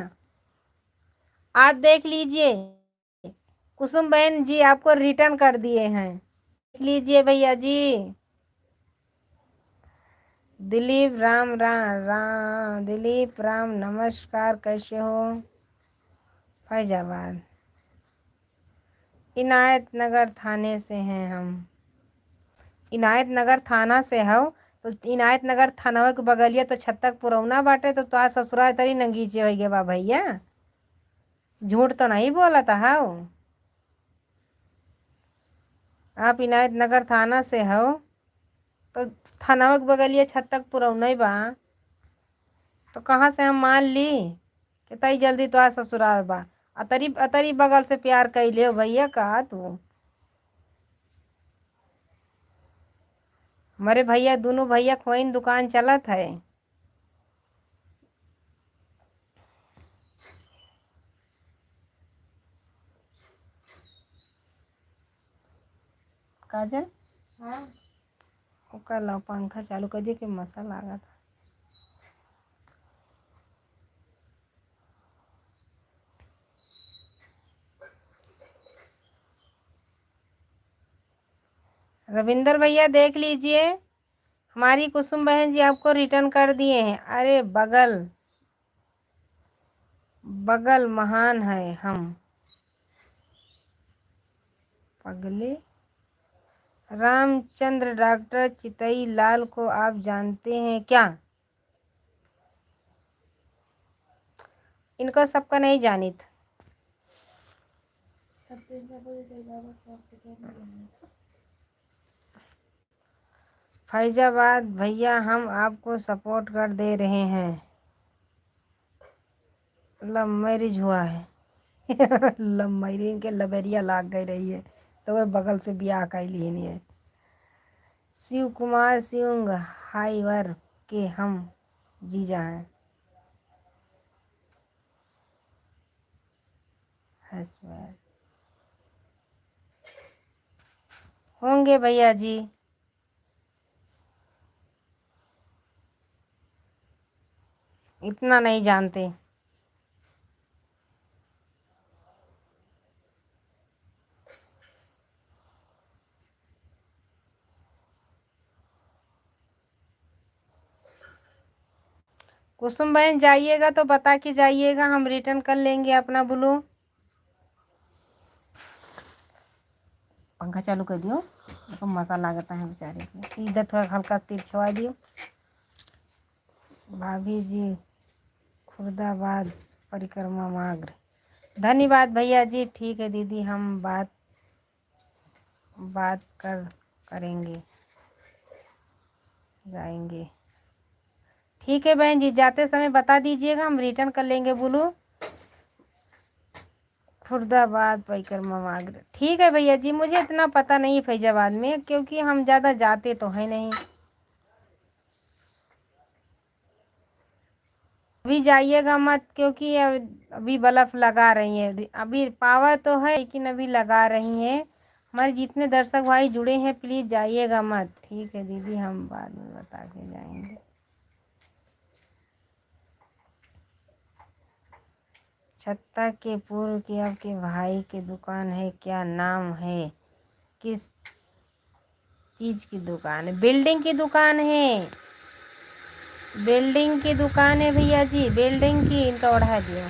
आप देख लीजिए, कुसुम बहन जी आपको रिटर्न कर दिए हैं, देख लीजिए भैया जी। दिलीप दिलीप राम नमस्कार, कैसे हो? फैजाबाद इनायत नगर थाने से हैं हम। इनायत नगर थाना से हो तो इनायत नगर थाना के बगलिया तो छत्तक पुरौना बाटे, तो तोहार ससुराल तरी नंगीचे हो गए बा भैया। झूठ तो नहीं बोला था हो। आप इनायत नगर थाना से हो। तो थानावा के बगलिया छत तक पुरौना बा, तो कहाँ से हम मान ली कि तई जल्दी तो आ ससुराल बा। अतरी अतरी बगल से प्यार कैले हो भैया का तू। हमारे भैया दोनों भैया खोइन दुकान चलत है। काजल हाँ ओका ला पंखा चालू कर दिए कि मसा लगा था। रविंदर भैया देख लीजिए, हमारी कुसुम बहन जी आपको रिटर्न कर दिए हैं। अरे बगल बगल महान है हम पगले। रामचंद्र डॉक्टर चितई लाल को आप जानते हैं क्या? इनका सबका नहीं जानित। फैजाबाद भैया हम आपको सपोर्ट कर दे रहे हैं। लव मैरिज हुआ है। लव मैरिज के लबेरिया लाग गई रही है तो वह बगल से ब्याह कर ली नहीं है। शिव कुमार सिंह हाईवर के हम जीजा हैं। हस्बैंड होंगे भैया जी। इतना नहीं जानते। कुसुम बहन जाइएगा तो बता के जाइएगा, हम रिटर्न कर लेंगे अपना ब्लू। पंखा चालू कर दियो, तो मसा लागता है बेचारे को। इधर थोड़ा हल्का तिरछवा दियो। भाभी जी खुर्दाबाद परिक्रमा मार्ग। धन्यवाद भैया जी। ठीक है दीदी, हम बात करेंगे जाएंगे। ठीक है बहन जी, जाते समय बता दीजिएगा, हम रिटर्न कर लेंगे ब्लू। खुर्दाबाद परिक्रमा मार्ग। ठीक है भैया जी, मुझे इतना पता नहीं फैजाबाद में, क्योंकि हम ज़्यादा जाते तो है नहीं। अभी जाइएगा मत, क्योंकि अभी बल्ब लगा रही है। अभी पावर तो है लेकिन अभी लगा रही हैं। हमारे जितने दर्शक भाई जुड़े हैं प्लीज़ जाइएगा मत। ठीक है दीदी, हम बाद में बता के जाएंगे। छत्ता के पूर्व के आपके भाई की दुकान है, क्या नाम है? किस चीज़ की दुकान है? बिल्डिंग की दुकान है। बिल्डिंग की दुकान है भैया जी, बिल्डिंग की। इनका बढ़ा दिया।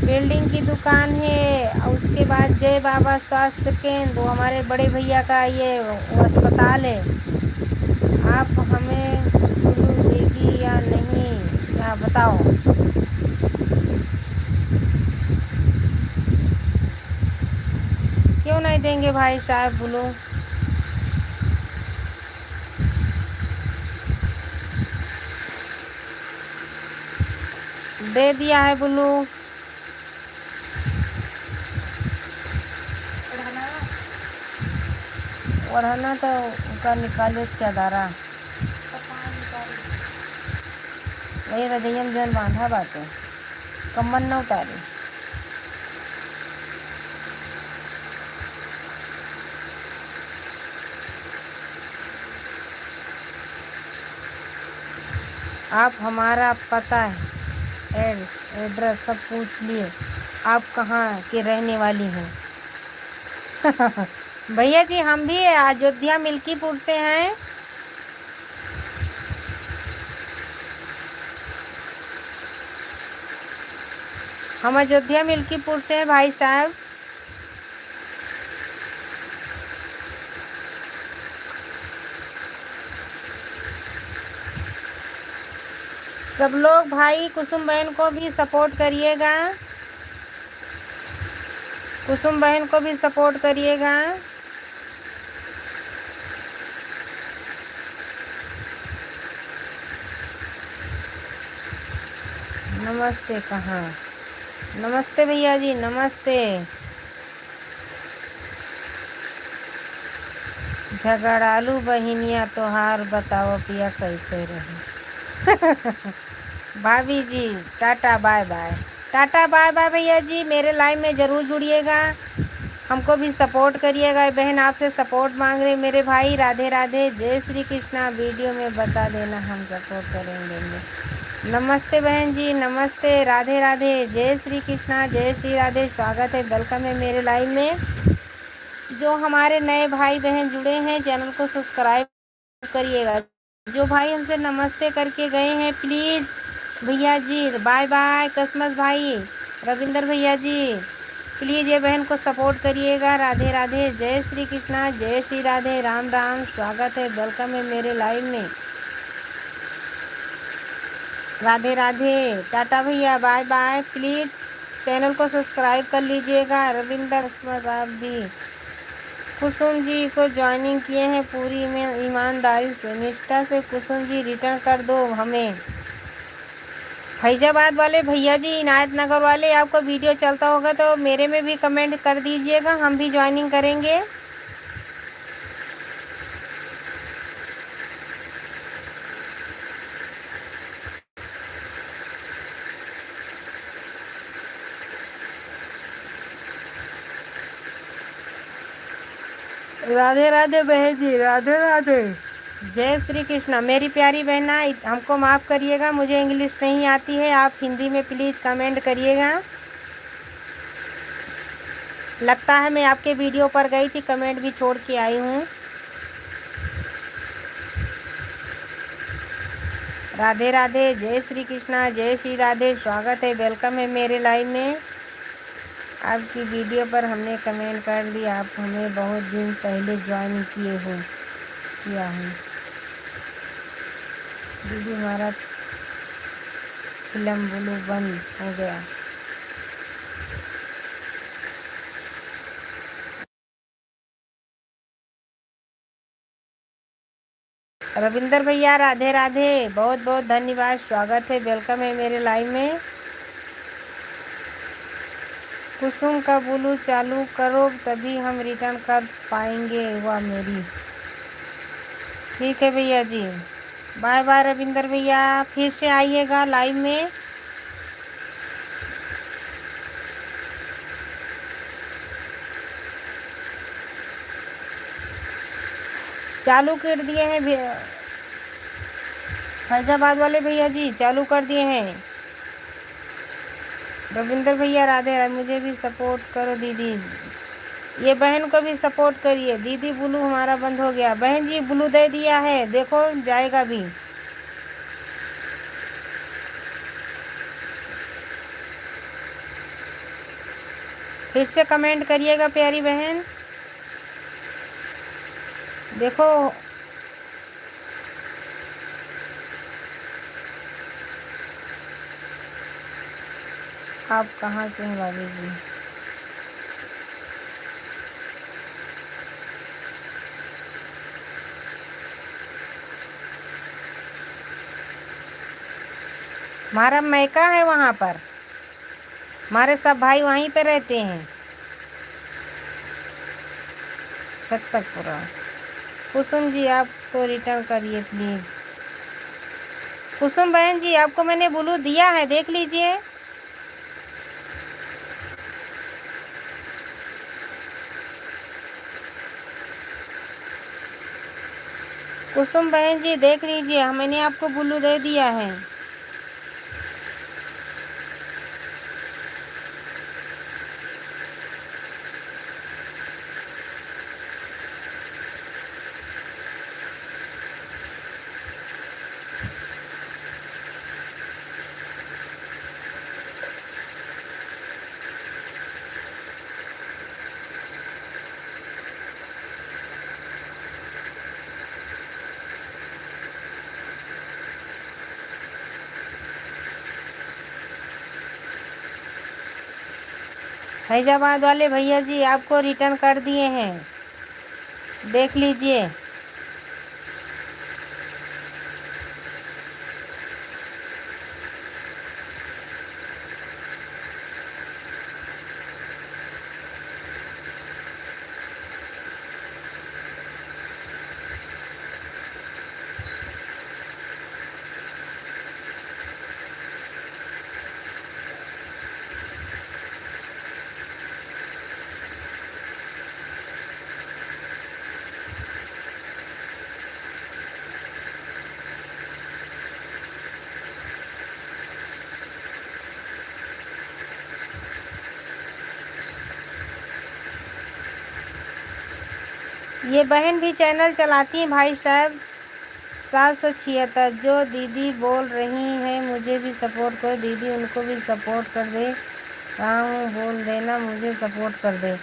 बिल्डिंग की दुकान है। और उसके बाद जय बाबा स्वास्थ्य केंद्र, वो हमारे बड़े भैया का ये वो अस्पताल है। आप हमें ब्लू देगी या नहीं, क्या बताओ? क्यों नहीं देंगे भाई साहब ब्लू? दे दिया है ब्लू। ओढ़ना तो उनका निकाले चादरा। वही रजैया में जन बांधा बाटे, कमर न उतारे। आप हमारा पता एड्रेस सब पूछ लिए, आप कहाँ के रहने वाली हैं? भैया जी हम भी अयोध्या मिल्कीपुर से हैं। हम अयोध्या मिल्कीपुर से हैं भाई साहब। सब लोग भाई कुसुम बहन को भी सपोर्ट करिएगा, कुसुम बहन को भी सपोर्ट करिएगा। नमस्ते कहाँ? नमस्ते भैया जी, नमस्ते। झगड़ालू बहिनिया तोहार बताओ पिया कैसे रहे। भाभी जी tata bye bye. Tata bye bye भैया जी, मेरे लाइव में ज़रूर जुड़िएगा, हमको भी सपोर्ट करिएगा। बहन आपसे सपोर्ट मांग रहे मेरे भाई। राधे राधे, जय श्री कृष्णा। वीडियो में बता देना, हम सपोर्ट करेंगे। नमस्ते बहन जी, नमस्ते। राधे राधे, जय श्री कृष्णा, जय श्री राधे। स्वागत है, वेलकम है मेरे लाइव में। जो हमारे नए भाई बहन जुड़े हैं, चैनल को सब्सक्राइब करिएगा। जो भाई हमसे नमस्ते करके गए हैं, प्लीज़ भैया जी बाय बाय। कसमस भाई, रविंदर भैया जी, प्लीज़ ये बहन को सपोर्ट करिएगा। राधे राधे, जय श्री कृष्णा, जय श्री राधे, राम राम। स्वागत है, वेलकम है मेरे लाइव में। राधे राधे, टाटा भैया, बाय बाय। प्लीज़ चैनल को सब्सक्राइब कर लीजिएगा। रविंदर कसमस आप भी। कुसुम जी को ज्वाइनिंग किए हैं पूरी में ईमानदारी से, निष्ठा से। कुसुम जी रिटर्न कर दो हमें। फैजाबाद वाले भैया जी, इनायत नगर वाले, आपका वीडियो चलता होगा तो मेरे में भी कमेंट कर दीजिएगा, हम भी ज्वाइनिंग करेंगे। राधे राधे बहन जी, राधे राधे, जय श्री कृष्णा। मेरी प्यारी बहना, हमको माफ़ करिएगा, मुझे इंग्लिश नहीं आती है, आप हिंदी में प्लीज़ कमेंट करिएगा। लगता है मैं आपके वीडियो पर गई थी, कमेंट भी छोड़ के आई हूँ। राधे राधे, जय श्री कृष्णा, जय श्री राधे। स्वागत है, वेलकम है मेरे लाइव में। आपकी वीडियो पर हमने कमेंट कर दिया, आप हमें बहुत दिन पहले ज्वाइन किया हूँ। दीदी हमारा फिल्म ब्लू बंद हो गया। रविंदर भैया राधे राधे, बहुत बहुत धन्यवाद। स्वागत है, वेलकम है मेरे लाइव में। कुसुम का ब्लू चालू करो, तभी हम रिटर्न कर पाएंगे। हुआ मेरी। ठीक है भैया जी, बाय बाय। रविंदर भैया फिर से आइएगा लाइव में। चालू कर दिए हैं फैजाबाद वाले भैया जी, चालू कर दिए हैं। रविंदर भैया राधे राधे, मुझे भी सपोर्ट करो दीदी, ये बहन को भी सपोर्ट करिए। दीदी ब्लू हमारा बंद हो गया। बहन जी ब्लू दे दिया है, देखो जाएगा भी। फिर से कमेंट करिएगा प्यारी बहन, देखो। आप कहाँ से हैं भाभी जी? हमारा मैका है वहाँ पर, हमारे सब भाई वहीं पे रहते हैं, छत्तरपुरा। कुसुम जी आप तो रिटर्न करिए प्लीज़। कुसुम बहन जी, आपको मैंने ब्लू दिया है, देख लीजिए। कुसुम बहन जी देख लीजिए, मैंने आपको ब्लू दे दिया है। फैजाबाद वाले भैया जी आपको रिटर्न कर दिए हैं, देख लीजिए। ये बहन भी चैनल चलाती हैं भाई साहब। 776 जो दीदी बोल रही हैं मुझे भी सपोर्ट करो दीदी, उनको भी सपोर्ट कर दे रहा हूँ, बोल देना मुझे सपोर्ट कर दे।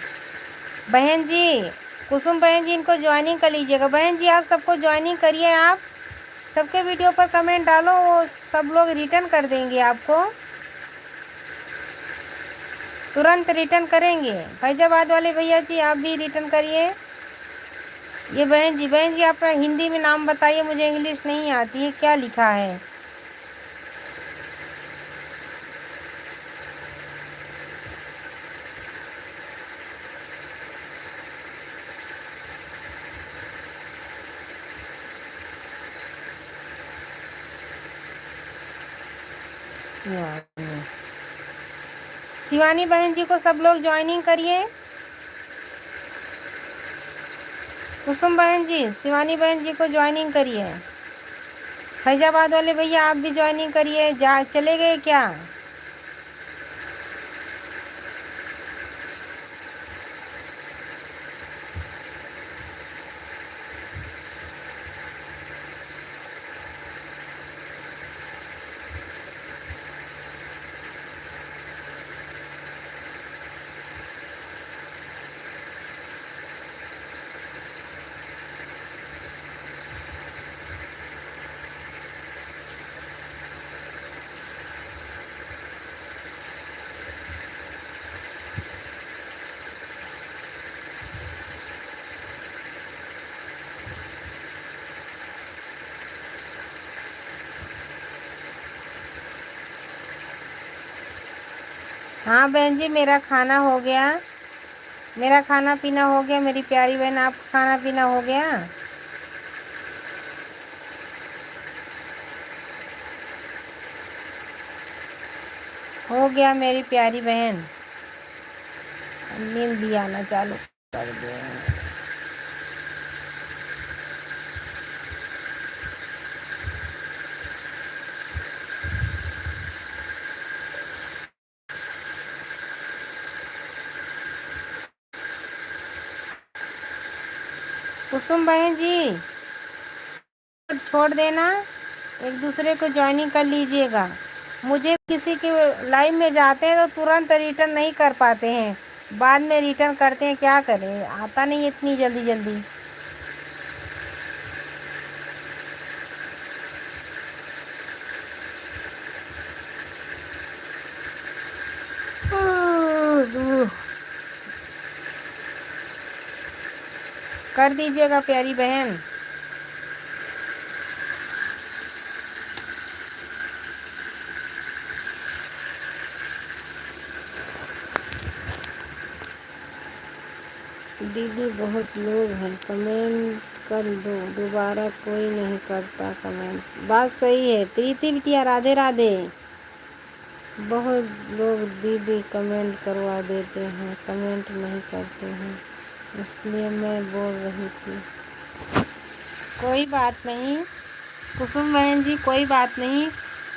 बहन जी कुसुम बहन जी इनको ज्वाइनिंग कर लीजिएगा। बहन जी आप सबको ज्वाइनिंग करिए, आप सबके वीडियो पर कमेंट डालो, वो सब लोग रिटर्न कर देंगे आपको, तुरंत रिटर्न करेंगे। फैजाबाद वाले भैया जी आप भी रिटर्न करिए। ये बहन जी अपना हिंदी में नाम बताइए, मुझे इंग्लिश नहीं आती है, क्या लिखा है? शिवानी, शिवानी बहन जी को सब लोग ज्वाइनिंग करिए। कुसुम बहन जी शिवानी बहन जी को ज्वाइनिंग करिए। फैजाबाद वाले भैया आप भी ज्वाइनिंग करिए। जा चले गए क्या? हाँ बहन जी मेरा खाना हो गया, मेरा खाना पीना हो गया। मेरी प्यारी बहन आपका खाना पीना हो गया? हो गया मेरी प्यारी बहन, नींद भी आना चालू कर दे। कुसुम बहन जी छोड़ देना, एक दूसरे को ज्वाइनिंग कर लीजिएगा। मुझे किसी के लाइव में जाते हैं तो तुरंत रिटर्न नहीं कर पाते हैं, बाद में रिटर्न करते हैं, क्या करें, आता नहीं इतनी जल्दी जल्दी। कर दीजिएगा प्यारी बहन। दीदी बहुत लोग हैं, कमेंट कर दो, दोबारा कोई नहीं करता कमेंट। बात सही है प्रीति बिटिया, राधे राधे। बहुत लोग दीदी कमेंट करवा देते हैं, कमेंट नहीं करते हैं, इसलिए मैं बोल रही थी। कोई बात नहीं कुसुम बहन जी, कोई बात नहीं।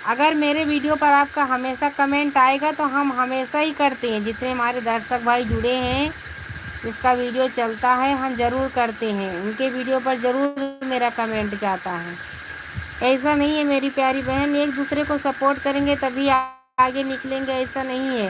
अगर मेरे वीडियो पर आपका हमेशा कमेंट आएगा तो हम हमेशा ही करते हैं, जितने हमारे दर्शक भाई जुड़े हैं जिसका वीडियो चलता है हम ज़रूर करते हैं, उनके वीडियो पर ज़रूर मेरा कमेंट जाता है। ऐसा नहीं है मेरी प्यारी बहन, एक दूसरे को सपोर्ट करेंगे तभी आगे निकलेंगे, ऐसा नहीं है।